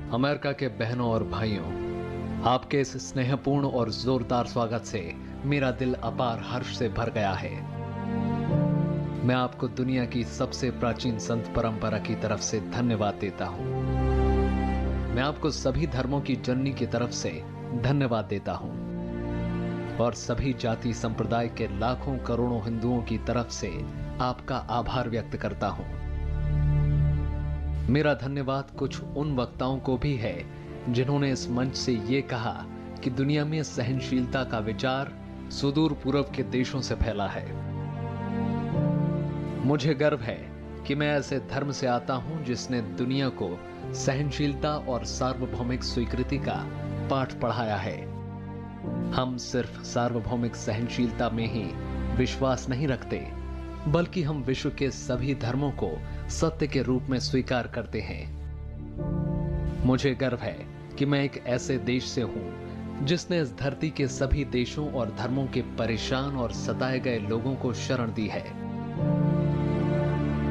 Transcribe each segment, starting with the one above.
America के बहनों और भाइयों, आपके इस स्नेहपूर्ण और जोरदार स्वागत से मेरा दिल अपार हर्ष से भर गया है। मैं आपको दुनिया की सबसे प्राचीन संत परंपरा की तरफ से धन्यवाद देता हूं। मैं आपको सभी धर्मों की जननी की तरफ से धन्यवाद देता हूं और सभी जाति संप्रदाय के लाखों करोड़ों हिंदुओं की तरफ से आपका आभार व्यक्त करता हूं। मेरा धन्यवाद कुछ उन वक्ताओं को भी है जिन्होंने इस मंच से ये कहा कि दुनिया में सहनशीलता का विचार सुदूर पूर्व के देशों से फैला है। मुझे गर्व है कि मैं ऐसे धर्म से आता हूं जिसने दुनिया को सहनशीलता और सार्वभौमिक स्वीकृति का पाठ पढ़ाया है। हम सिर्फ सार्वभौमिक सहनशीलता में ही विश्वास नहीं रखते, बल्कि हम विश्व के सभी धर्मों को सत्य के रूप में स्वीकार करते हैं। मुझे गर्व है कि मैं एक ऐसे देश से हूं जिसने इस धरती के सभी देशों और धर्मों के परेशान और सताए गए लोगों को शरण दी है।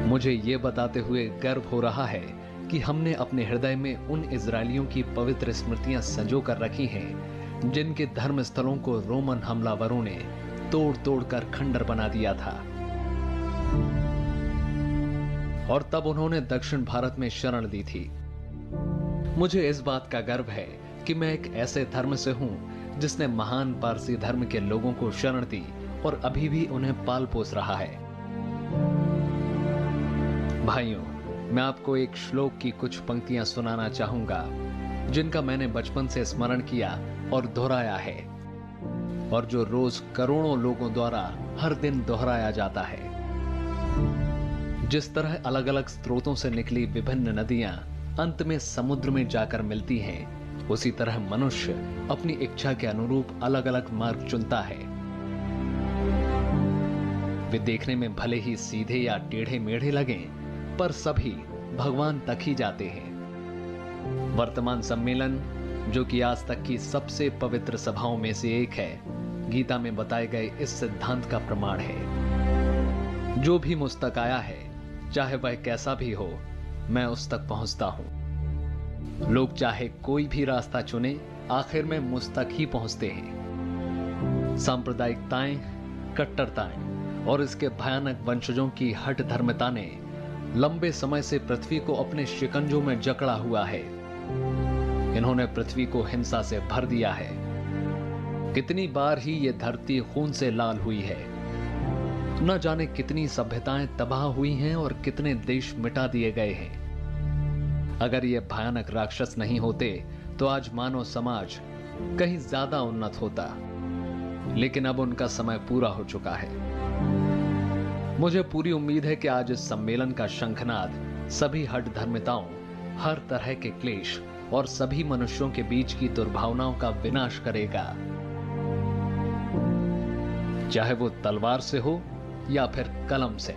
मुझे ये बताते हुए गर्व हो रहा है कि हमने अपने हृदय में उन इजरायलियों की पवित्र स्मृतियां संजो कर रखी हैं जिनके धर्म स्थलों को रोमन हमलावरों ने तोड़ तोड़ कर खंडर बना दिया था और तब उन्होंने दक्षिण भारत में शरण ली थी। मुझे इस बात का गर्व है कि मैं एक ऐसे धर्म से हूं जिसने महान पारसी धर्म के लोगों को शरण दी और अभी भी उन्हें पाल पोस रहा है। भाइयों, मैं आपको एक श्लोक की कुछ पंक्तियां सुनाना चाहूंगा जिनका मैंने बचपन से स्मरण किया और दोहराया है और जो रोज करोड़ों लोगों द्वारा हर दिन दोहराया जाता है। जिस तरह अलग अलग स्रोतों से निकली विभिन्न नदियां अंत में समुद्र में जाकर मिलती हैं, उसी तरह मनुष्य अपनी इच्छा के अनुरूप अलग अलग मार्ग चुनता है। वे देखने में भले ही सीधे या टेढ़े मेढ़े लगें, पर सभी भगवान तक ही जाते हैं। वर्तमान सम्मेलन, जो कि आज तक की सबसे पवित्र सभाओं में से एक है, गीता में बताए गए इस सिद्धांत का प्रमाण है। जो भी मुझ तक आया है, चाहे वह कैसा भी हो, मैं उस तक पहुंचता हूं। लोग चाहे कोई भी रास्ता चुने, आखिर में मुझ तक ही पहुंचते हैं। सांप्रदायिकताएं, कट्टरताएं और इसके भयानक वंशजों की हठ धर्मता ने लंबे समय से पृथ्वी को अपने शिकंजों में जकड़ा हुआ है। इन्होंने पृथ्वी को हिंसा से भर दिया है। कितनी बार ही ये धरती खून से लाल हुई है। न जाने कितनी सभ्यताएं तबाह हुई हैं और कितने देश मिटा दिए गए हैं। अगर ये भयानक राक्षस नहीं होते तो आज मानव समाज कहीं ज्यादा उन्नत होता, लेकिन अब उनका समय पूरा हो चुका है। मुझे पूरी उम्मीद है कि आज इस सम्मेलन का शंखनाद सभी हठ धर्मिताओं, हर तरह के क्लेश और सभी मनुष्यों के बीच की दुर्भावनाओं का विनाश करेगा, चाहे वो तलवार से हो या फिर कलम से।